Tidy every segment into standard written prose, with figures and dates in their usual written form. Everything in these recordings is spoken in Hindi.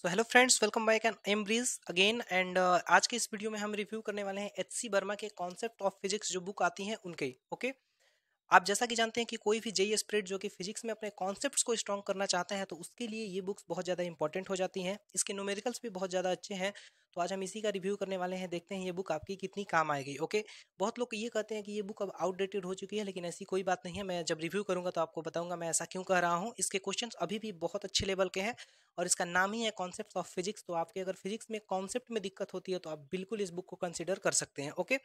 So hello friends, welcome back and M Breeze again and आज के इस वीडियो में हम रिव्यू करने वाले हैं एच सी वर्मा के कॉन्सेप्ट ऑफ फिजिक्स जो बुक आती हैं उनके। ओके, आप जैसा कि जानते हैं कि कोई भी जेई एस्पिरेंट जो कि फिजिक्स में अपने कॉन्सेप्ट्स को स्ट्रॉन्ग करना चाहते हैं तो उसके लिए ये बुक्स बहुत ज़्यादा इंपॉर्टेंट हो जाती हैं। इसके न्यूमेरिकल्स भी बहुत ज़्यादा अच्छे हैं। तो आज हम इसी का रिव्यू करने वाले हैं, देखते हैं ये बुक आपकी कितनी काम आएगी। ओके, बहुत लोग ये कहते हैं कि ये बुक अब आउटडेटेड हो चुकी है, लेकिन ऐसी कोई बात नहीं है। मैं जब रिव्यू करूंगा तो आपको बताऊंगा मैं ऐसा क्यों कह रहा हूँ। इसके क्वेश्चन अभी भी बहुत अच्छे लेवल के हैं और इसका नाम ही है कॉन्सेप्ट ऑफ फिजिक्स। तो आपके अगर फिजिक्स में कॉन्सेप्ट में दिक्कत होती है तो आप बिल्कुल इस बुक को कंसिडर कर सकते हैं। ओके,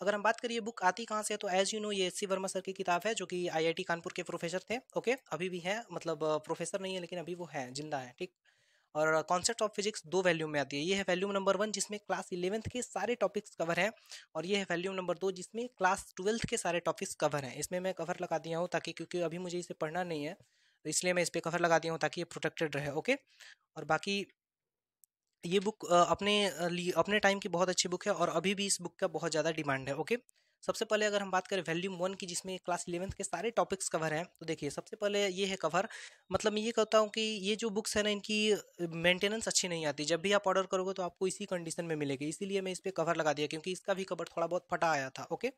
अगर हम बात करिए बुक आती कहाँ से है तो एज यू नो ये एच सी वर्मा सर की किताब है जो कि आईआईटी कानपुर के प्रोफेसर थे। ओके, अभी भी है, मतलब प्रोफेसर नहीं है लेकिन अभी वो है, जिंदा है। ठीक। और कॉन्सेप्ट ऑफ फिजिक्स 2 वैल्यूम में आती है। ये है वैल्यूम नंबर 1 जिसमें क्लास 11th के सारे टॉपिक्स कवर हैं, और ये है वैल्यूम नंबर 2 जिसमें क्लास 12th के सारे टॉपिक्स कवर हैं। इसमें मैं कवर लगा दिया हूँ ताकि, क्योंकि अभी मुझे इसे पढ़ना नहीं है तो इसलिए मैं इस पर कवर लगा दिया हूँ ताकि ये प्रोटेक्टेड रहे। ओके, और बाकी ये बुक अपने टाइम की बहुत अच्छी बुक है और अभी भी इस बुक का बहुत ज़्यादा डिमांड है। ओके, सबसे पहले अगर हम बात करें वॉल्यूम 1 की जिसमें क्लास 11th के सारे टॉपिक्स कवर हैं तो देखिए सबसे पहले ये है कवर। मतलब मैं ये कहता हूँ कि ये जो बुक्स है ना, इनकी मेंटेनेंस अच्छी नहीं आती। जब भी आप ऑर्डर करोगे तो आपको इसी कंडीशन में मिलेगी, इसीलिए मैं इस पर कवर लगा दिया, क्योंकि इसका भी कवर थोड़ा बहुत फटा आया था। ओके,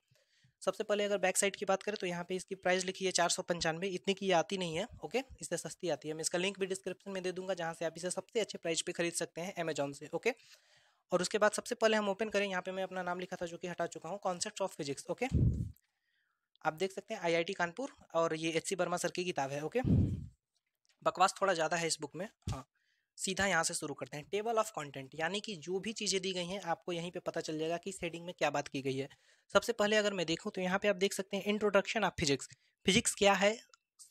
सबसे पहले अगर बैक साइड की बात करें तो यहाँ पे इसकी प्राइस लिखी है 495। इतनी की ये आती नहीं है। ओके, इससे सस्ती आती है। मैं इसका लिंक भी डिस्क्रिप्शन में दे दूंगा जहाँ से आप इसे सबसे अच्छे प्राइस पे खरीद सकते हैं अमेजॉन से। ओके, और उसके बाद सबसे पहले हम ओपन करें, यहाँ पे मैं अपना नाम लिखा था जो कि हटा चुका हूँ, कॉन्सेप्ट ऑफ फिजिक्स। ओके, आप देख सकते हैं आईआईटी कानपुर और ये एच सी वर्मा सर की किताब है। ओके, बकवास थोड़ा ज़्यादा है इस बुक में। हाँ, सीधा यहाँ से शुरू करते हैं। टेबल ऑफ कंटेंट, यानी कि जो भी चीज़ें दी गई हैं आपको यहीं पे पता चल जाएगा कि इस हेडिंग में क्या बात की गई है। सबसे पहले अगर मैं देखूँ तो यहाँ पे आप देख सकते हैं इंट्रोडक्शन ऑफ फिजिक्स। फिजिक्स क्या है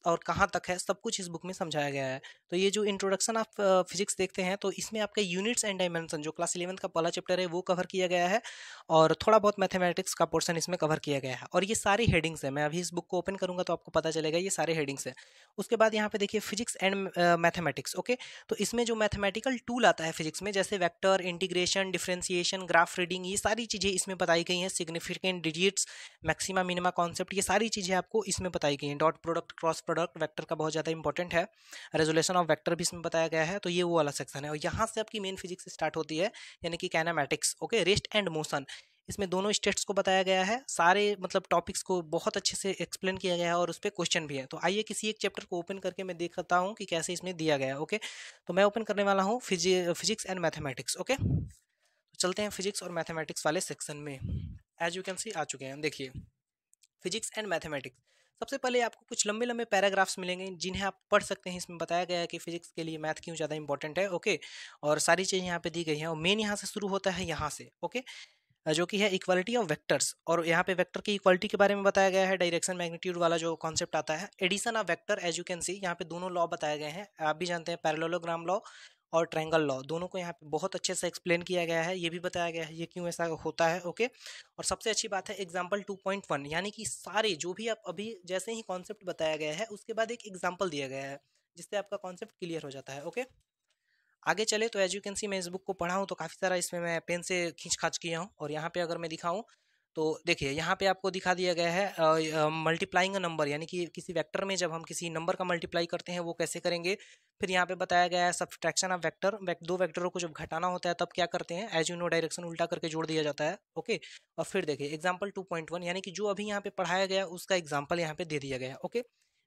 और कहाँ तक है, सब कुछ इस बुक में समझाया गया है। तो ये जो इंट्रोडक्शन ऑफ फिजिक्स देखते हैं तो इसमें आपके यूनिट्स एंड डायमेंशन जो क्लास 11th का पहला चैप्टर है वो कवर किया गया है, और थोड़ा बहुत मैथमेटिक्स का पोर्शन इसमें कवर किया गया है। और ये सारी हेडिंग्स है। मैं अभी इस बुक को ओपन करूंगा तो आपको पता चलेगा ये सारे हेडिंग्स है। उसके बाद यहाँ पे देखिए फिजिक्स एंड मैथमेटिक्स। ओके, तो इसमें जो मैथमेटिकल टूल आता है फिजिक्स में, जैसे vector, integration, differentiation, graph reading, ये सारी चीज़ें इसमें बताई गई हैं। Significant digits, maxima minima concept, ये सारी चीज़ें आपको इसमें बताई गई हैं। Dot product, cross product, vector का बहुत ज़्यादा इंपॉर्टेंट है। रेजोल्यूशन ऑफ वेक्टर भी इसमें बताया गया है। तो ये वो वाला सेक्शन है और यहाँ से आपकी मेन फिजिक्स स्टार्ट होती है, यानी कि kinematics. Okay, rest and motion, इसमें दोनों स्टेट्स को बताया गया है। सारे मतलब टॉपिक्स को बहुत अच्छे से एक्सप्लेन किया गया है और उस पर क्वेश्चन भी है। तो आइए किसी एक चैप्टर को ओपन करके मैं देखता हूँ कि कैसे इसमें दिया गया है। ओके, तो मैं ओपन करने वाला हूँ फिजिक्स एंड मैथमेटिक्स। ओके, तो चलते हैं फिजिक्स और मैथमेटिक्स वाले सेक्शन में। एज यू कैन सी आ चुके हैं, देखिए फिजिक्स एंड मैथमेटिक्स। सबसे पहले आपको कुछ लंबे लंबे पैराग्राफ्स मिलेंगे जिन्हें आप पढ़ सकते हैं। इसमें बताया गया है कि फिजिक्स के लिए मैथ क्यों ज़्यादा इंपॉर्टेंट है। ओके, और सारी चीज़ें यहाँ पे दी गई हैं और मेन यहाँ से शुरू होता है यहाँ से। ओके, जो कि है इक्वालिटी ऑफ वेक्टर्स, और यहाँ पे वेक्टर की इक्वालिटी के बारे में बताया गया है। डायरेक्शन मैग्नीट्यूड वाला जो कॉन्सेप्ट आता है, addition of vector, as you can see यहाँ पे दोनों लॉ बताए गए हैं। आप भी जानते हैं पैरेललोग्राम लॉ और ट्रायंगल लॉ, दोनों को यहाँ पे बहुत अच्छे से एक्सप्लेन किया गया है। ये भी बताया गया है ये क्यों ऐसा होता है। ओके, और सबसे अच्छी बात है एग्जाम्पल 2.1, यानी कि सारे जो भी आप अभी जैसे ही कॉन्सेप्ट बताया गया है उसके बाद एक एग्जाम्पल दिया गया है जिससे आपका कॉन्सेप्ट क्लियर हो जाता है। ओके, आगे चले तो एज यू कैन सी मैं इस बुक को पढ़ा हूँ तो काफ़ी सारा इसमें मैं पेन से खींच खाच किया हूँ। और यहाँ पे अगर मैं दिखाऊँ तो देखिए यहाँ पे आपको दिखा दिया गया है मल्टीप्लाइंग अ नंबर, यानी कि किसी वेक्टर में जब हम किसी नंबर का मल्टीप्लाई करते हैं वो कैसे करेंगे। फिर यहाँ पे बताया गया है सब्सट्रैक्शन ऑफ वेक्टर, दो वेक्टरों को जब घटाना होता है तब क्या करते हैं, एज यू नो डायरेक्शन उल्टा करके जोड़ दिया जाता है। ओके, और फिर देखिए एग्जाम्पल 2.1, यानी कि जो अभी यहाँ पे पढ़ाया गया उसका एग्जाम्पल यहाँ पे दे दिया गया है। ओके,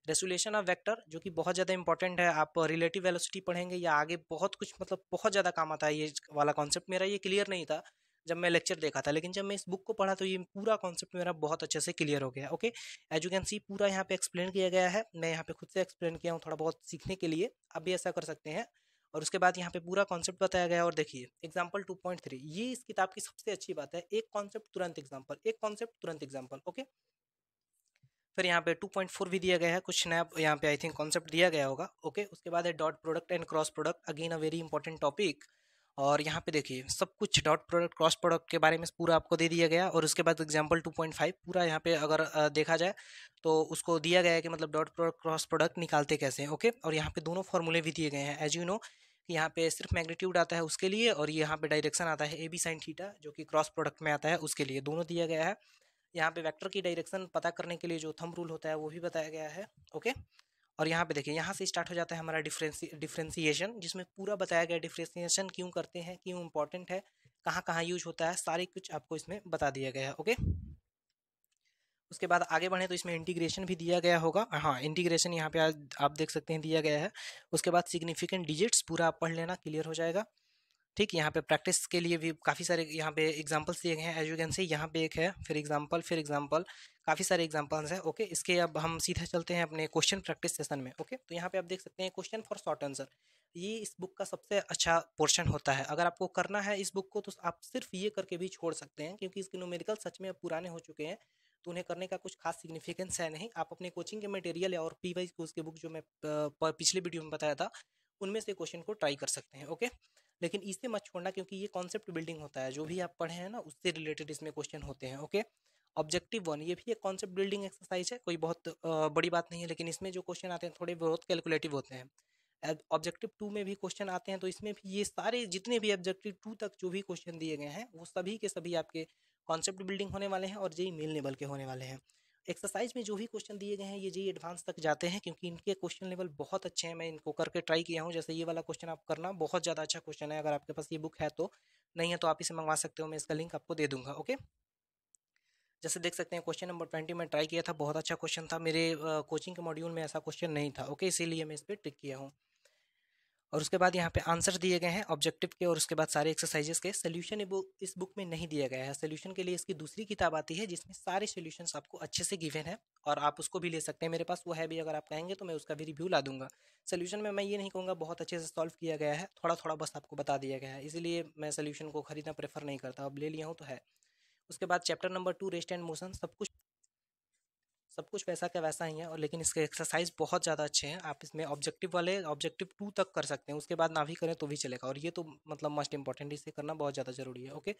रेसुलेशन ऑफ वेक्टर जो कि बहुत ज़्यादा इंपॉर्टेंट है। आप रिलेटिव वेलोसिटी पढ़ेंगे या आगे बहुत कुछ, मतलब बहुत ज़्यादा काम आता है ये वाला कॉन्सेप्ट। मेरा ये क्लियर नहीं था जब मैं लेक्चर देखा था, लेकिन जब मैं इस बुक को पढ़ा तो ये पूरा कॉन्सेप्ट मेरा बहुत अच्छे से क्लियर हो गया। Okay, as you can see पूरा यहाँ पे एक्सप्लेन किया गया है। मैं यहाँ पे खुद से एक्सप्लेन किया हूँ थोड़ा बहुत सीखने के लिए, आप भी ऐसा कर सकते हैं। और उसके बाद यहाँ पे पूरा कॉन्सेप्ट बताया गया है। और देखिए एग्जाम्पल 2.3, ये इस किताब की सबसे अच्छी बात है, एक कॉन्सेप्ट तुरंत एग्जाम्पल, एक कॉन्सेप्ट तुरंत एग्जाम्पल। ओके, फिर यहाँ पे 2.4 भी दिया गया है, कुछ नया यहाँ पे आई थिंक कॉन्सेप्ट दिया गया होगा। ओके, उसके बाद है dot product and cross product, again a very important topic. और यहाँ पे देखिए सब कुछ डॉट प्रोडक्ट क्रॉस प्रोडक्ट के बारे में पूरा आपको दे दिया गया। और उसके बाद एग्जांपल 2.5 पूरा यहाँ पे अगर देखा जाए तो उसको दिया गया है कि मतलब डॉट प्रोडक्ट क्रॉस प्रोडक्ट निकालते कैसे हैं। ओके, और यहाँ पे दोनों फॉर्मूले भी दिए गए हैं। एज यू नो कि यहाँ पे सिर्फ मैग्नीट्यूड आता है उसके लिए, और यहाँ पे डायरेक्शन आता है ए बी साइन थीटा जो कि क्रॉस प्रोडक्ट में आता है उसके लिए, दोनों दिया गया है। यहाँ पे वेक्टर की डायरेक्शन पता करने के लिए जो थंब रूल होता है वो भी बताया गया है। ओके, और यहाँ पे देखिए, यहाँ से स्टार्ट हो जाता है हमारा डिफ्रेंसिएशन, जिसमें पूरा बताया गया डिफ्रेंसिएशन क्यों करते हैं, क्यों इंपॉर्टेंट है, कहाँ कहाँ यूज होता है, सारी कुछ आपको इसमें बता दिया गया है। ओके, उसके बाद आगे बढ़े तो इसमें इंटीग्रेशन भी दिया गया होगा। हाँ, इंटीग्रेशन यहाँ पे आप देख सकते हैं दिया गया है। उसके बाद सिग्निफिकेंट डिजिट्स पूरा आप पढ़ लेना, क्लियर हो जाएगा। ठीक, यहाँ पे प्रैक्टिस के लिए भी काफ़ी सारे यहाँ पे एग्जांपल्स दिए गए हैं। एज यू कैन सी, यहाँ पे एक है, फिर एग्जांपल, काफ़ी सारे एग्जांपल्स हैं। ओके, इसके अब हम सीधा चलते हैं अपने क्वेश्चन प्रैक्टिस सेशन में। ओके, तो यहाँ पे आप देख सकते हैं क्वेश्चन फॉर शॉर्ट आंसर, ये इस बुक का सबसे अच्छा पोर्शन होता है। अगर आपको करना है इस बुक को तो आप सिर्फ ये करके भी छोड़ सकते हैं, क्योंकि इसके न्यूमेरिकल सच में अब पुराने हो चुके हैं, तो उन्हें करने का कुछ खास सिग्निफिकेंस है नहीं। आप अपने कोचिंग के मटेरियल और पी वाई उसके बुक जो मैं पिछले वीडियो में बताया था, उनमें से क्वेश्चन को ट्राई कर सकते हैं। ओके, लेकिन इससे मत छोड़ना, क्योंकि ये कॉन्सेप्ट बिल्डिंग होता है, जो भी आप पढ़े हैं ना उससे रिलेटेड इसमें क्वेश्चन होते हैं। ओके, ऑब्जेक्टिव 1 ये भी एक कॉन्सेप्ट बिल्डिंग एक्सरसाइज है, कोई बहुत बड़ी बात नहीं है, लेकिन इसमें जो क्वेश्चन आते हैं थोड़े बहुत कैलकुलेटिव होते हैं। ऑब्जेक्टिव 2 में भी क्वेश्चन आते हैं, तो इसमें भी ये सारे जितने भी ऑब्जेक्टिव 2 तक जो भी क्वेश्चन दिए गए हैं, वो सभी के सभी आपके कॉन्सेप्ट बिल्डिंग होने वाले हैं और जेई मेन लेवल के होने वाले हैं। एक्सरसाइज में जो भी क्वेश्चन दिए गए हैं ये जेई एडवांस तक जाते हैं, क्योंकि इनके क्वेश्चन लेवल बहुत अच्छे हैं। मैं इनको करके ट्राई किया हूँ। जैसे ये वाला क्वेश्चन आप करना, बहुत ज़्यादा अच्छा क्वेश्चन है। अगर आपके पास ये बुक है तो, नहीं है तो आप इसे मंगवा सकते हो, मैं इसका लिंक आपको दे दूंगा। ओके, जैसे देख सकते हैं क्वेश्चन नंबर 20 में ट्राई किया था, बहुत अच्छा क्वेश्चन था। मेरे कोचिंग के मॉड्यूल में ऐसा क्वेश्चन नहीं था। ओके, इसीलिए मैं इस पर टिक किया हूँ। और उसके बाद यहाँ पे आंसर दिए गए हैं ऑब्जेक्टिव के, और उसके बाद सारे एक्सरसाइजेस के। सोल्यूशन इस बुक में नहीं दिया गया है। सोल्यूशन के लिए इसकी दूसरी किताब आती है, जिसमें सारे सोल्यूशंस आपको अच्छे से गिवन है, और आप उसको भी ले सकते हैं। मेरे पास वो है भी, अगर आप कहेंगे तो मैं उसका भी रिव्यू ला दूंगा। सोल्यूशन में मैं ये नहीं कहूँगा बहुत अच्छे से सॉल्व किया गया है, थोड़ा थोड़ा बस आपको बता दिया गया है, इसीलिए मैं सोल्यूशन को खरीदना प्रेफर नहीं करता। अब ले लिया हूँ तो है। उसके बाद chapter number 2 rest and motion, सब कुछ वैसा का वैसा ही है, और लेकिन इसके एक्सरसाइज बहुत ज़्यादा अच्छे हैं। आप इसमें ऑब्जेक्टिव वाले ऑब्जेक्टिव 2 तक कर सकते हैं, उसके बाद ना भी करें तो भी चलेगा, और ये तो मतलब मस्ट इंपॉर्टेंट, इसे करना बहुत ज़्यादा जरूरी है। ओके,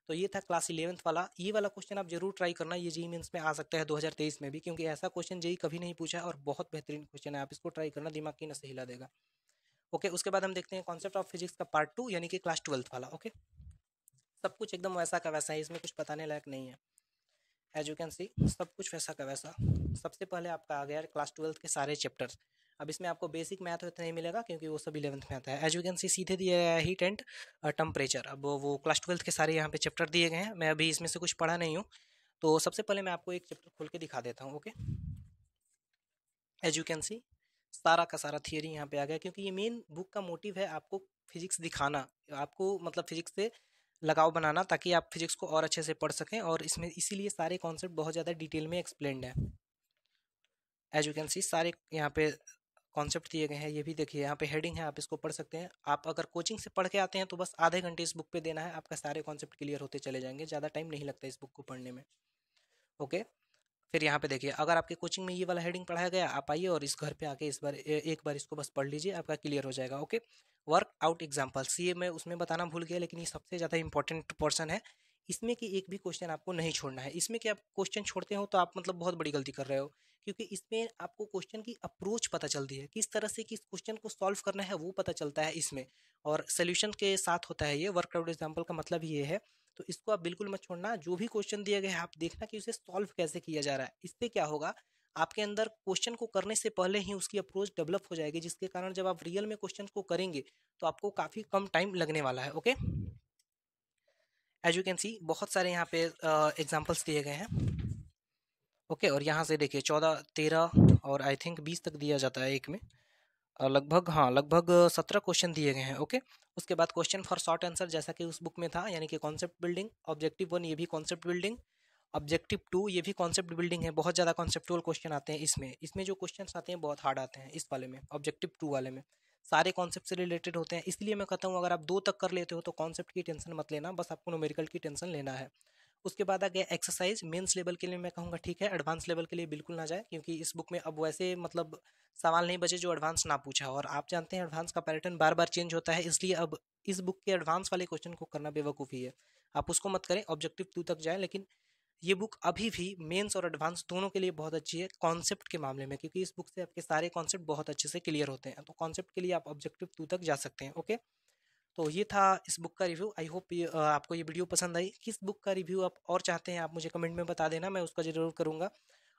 तो ये था क्लास 11th वाला। ये वाला क्वेश्चन आप जरूर ट्राई करना, ये जेईई मेंस में आ सकता है 2023 में भी, क्योंकि ऐसा क्वेश्चन जेईई कभी नहीं पूछा है, और बहुत बेहतरीन क्वेश्चन है। आप इसको ट्राई करना, दिमाग की नसें हिला देगा। ओके, उसके बाद हम देखते हैं कॉन्सेप्ट ऑफ फिजिक्स का पार्ट 2, यानी कि क्लास 12th वाला। ओके, सब कुछ एकदम वैसा का वैसा है, इसमें कुछ बताने लायक नहीं है। एज यू कैन सी, सब कुछ वैसा का वैसा। सबसे पहले आपका आ गया क्लास 12th के सारे चैप्टर्स। अब इसमें आपको बेसिक मैथ तो नहीं मिलेगा, क्योंकि वो सब 11th में आता है। एज यू कैन सी, सीधे दिया गया है हीट एंड टेम्परेचर। अब वो क्लास 12th के सारे यहाँ पे चैप्टर दिए गए हैं। मैं अभी इसमें से कुछ पढ़ा नहीं हूँ, तो सबसे पहले मैं आपको एक चैप्टर खोल के दिखा देता हूँ। Okay, as you can see, सारा का सारा थियरी यहाँ पे आ गया, क्योंकि ये मेन बुक का मोटिव है आपको फिजिक्स दिखाना, आपको मतलब फिजिक्स से लगाव बनाना, ताकि आप फिजिक्स को और अच्छे से पढ़ सकें। और इसमें इसीलिए सारे कॉन्सेप्ट बहुत ज़्यादा डिटेल में एक्सप्लेन्ड है। एज यू कैन सी, सारे यहाँ पे कॉन्सेप्ट दिए गए हैं। ये भी देखिए, यहाँ पे हेडिंग है, आप इसको पढ़ सकते हैं। आप अगर कोचिंग से पढ़ के आते हैं तो बस आधे घंटे इस बुक पे देना है, आपका सारे कॉन्सेप्ट क्लियर होते चले जाएंगे, ज़्यादा टाइम नहीं लगता इस बुक को पढ़ने में। ओके, फिर यहाँ पे देखिए, अगर आपके कोचिंग में ये वाला हेडिंग पढ़ाया गया, आप आइए और इस घर पे आके इस बार एक बार इसको बस पढ़ लीजिए, आपका क्लियर हो जाएगा। ओके, वर्क आउट एग्जाम्पल्स, ये मैं उसमें बताना भूल गया, लेकिन ये सबसे ज़्यादा इंपॉर्टेंट पोर्शन है। इसमें कि एक भी क्वेश्चन आपको नहीं छोड़ना है। इसमें कि आप क्वेश्चन छोड़ते हो तो आप मतलब बहुत बड़ी गलती कर रहे हो, क्योंकि इसमें आपको क्वेश्चन की अप्रोच पता चलती है, किस तरह से किस क्वेश्चन को सॉल्व करना है वो पता चलता है इसमें, और सोल्यूशन के साथ होता है ये। वर्कआउट एग्जाम्पल का मतलब ये है, तो इसको आप बिल्कुल मत छोड़ना। जो भी क्वेश्चन दिया गया है आप देखना कि उसे सॉल्व कैसे किया जा रहा है। इससे क्या होगा, आपके अंदर क्वेश्चन को करने से पहले ही उसकी अप्रोच डेवलप हो जाएगी, जिसके कारण जब आप रियल में क्वेश्चन को करेंगे तो आपको काफ़ी कम टाइम लगने वाला है। Okay, as you can see, बहुत सारे यहाँ पे एग्जाम्पल्स दिए गए हैं। ओके, और यहाँ से देखिए 14, 13 और आई थिंक 20 तक दिया जाता है एक में। लगभग, हाँ, लगभग 17 क्वेश्चन दिए गए हैं। ओके, उसके बाद क्वेश्चन फॉर शॉर्ट आंसर, जैसा कि उस बुक में था, यानी कि कॉन्सेप्ट बिल्डिंग। ऑब्जेक्टिव 1 ये भी कॉन्सेप्ट बिल्डिंग। ऑब्जेक्टिव 2 ये भी कॉन्सेप्ट बिल्डिंग है। बहुत ज़्यादा कॉन्सेप्टुअल क्वेश्चन आते हैं इसमें जो क्वेश्चन आते हैं बहुत हार्ड आते हैं इस वाले में, ऑब्जेक्टिव 2 वाले में। सारे कॉन्सेप्ट से रिलेटेड होते हैं, इसलिए मैं कहता हूँ अगर आप 2 तक कर लेते हो तो कॉन्सेप्ट की टेंशन मत लेना, बस आपको न्यूमेरिकल की टेंशन लेना है। उसके बाद आ गया एक्सरसाइज। मेंस लेवल के लिए मैं कहूँगा ठीक है, एडवांस लेवल के लिए बिल्कुल ना जाए, क्योंकि इस बुक में अब वैसे मतलब सवाल नहीं बचे जो एडवांस ना पूछा, और आप जानते हैं एडवांस का पैटर्न बार बार चेंज होता है, इसलिए अब इस बुक के एडवांस वाले क्वेश्चन को करना बेवकूफ़ी है। आप उसको मत करें, ऑब्जेक्टिव 2 तक जाएं। लेकिन ये बुक अभी भी मेंस और एडवांस दोनों के लिए बहुत अच्छी है कॉन्सेप्ट के मामले में, क्योंकि इस बुक से आपके सारे कॉन्सेप्ट बहुत अच्छे से क्लियर होते हैं। तो कॉन्सेप्ट के लिए आप ऑब्जेक्टिव 2 तक जा सकते हैं। ओके, तो ये था इस बुक का रिव्यू। आई होप आपको ये वीडियो पसंद आई। किस बुक का रिव्यू आप और चाहते हैं आप मुझे कमेंट में बता देना, मैं उसका जरूर करूँगा।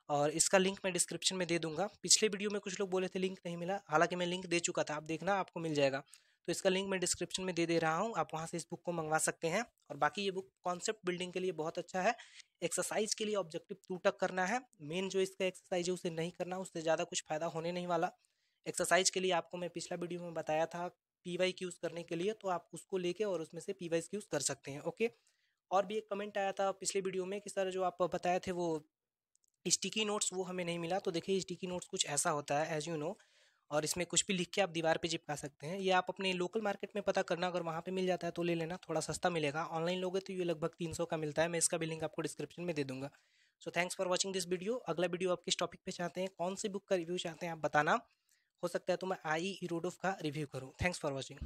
और इसका लिंक मैं डिस्क्रिप्शन में दे दूंगा। पिछले वीडियो में कुछ लोग बोले थे लिंक नहीं मिला, हालांकि मैं लिंक दे चुका था, आप देखना आपको मिल जाएगा। तो इसका लिंक मैं डिस्क्रिप्शन में दे दे रहा हूँ, आप वहाँ से इस बुक को मंगवा सकते हैं। और बाकी ये बुक कॉन्सेप्ट बिल्डिंग के लिए बहुत अच्छा है। एक्सरसाइज के लिए ऑब्जेक्टिव 2 तक करना है, मेन जो इसका एक्सरसाइज है उसे नहीं करना, उससे ज़्यादा कुछ फायदा होने नहीं वाला। एक्सरसाइज के लिए आपको मैं पिछला वीडियो में बताया था पीवाई क्यूज करने के लिए, तो आप उसको लेके और उसमें से पीवाई क्यूज कर सकते हैं। ओके। और भी एक कमेंट आया था पिछले वीडियो में कि सर जो आप बताए थे वो स्टिकी नोट्स वो हमें नहीं मिला। तो देखिए स्टिकी नोट्स कुछ ऐसा होता है एज यू नो, और इसमें कुछ भी लिख के आप दीवार पे चिपका सकते हैं। ये आप अपने लोकल मार्केट में पता करना, अगर वहाँ पे मिल जाता है तो ले लेना, थोड़ा सस्ता मिलेगा। ऑनलाइन लोगे तो ये लगभग 300 का मिलता है। मैं इसका भी लिंक आपको डिस्क्रिप्शन में दे दूंगा। So thanks for watching this video. अगला वीडियो आप किस टॉपिक पे चाहते हैं, कौन सी बुक का रिव्यू चाहते हैं आप बताना, हो सकता है तो मैं आई इरोडोफ का रिव्यू करूँ। Thanks for watching.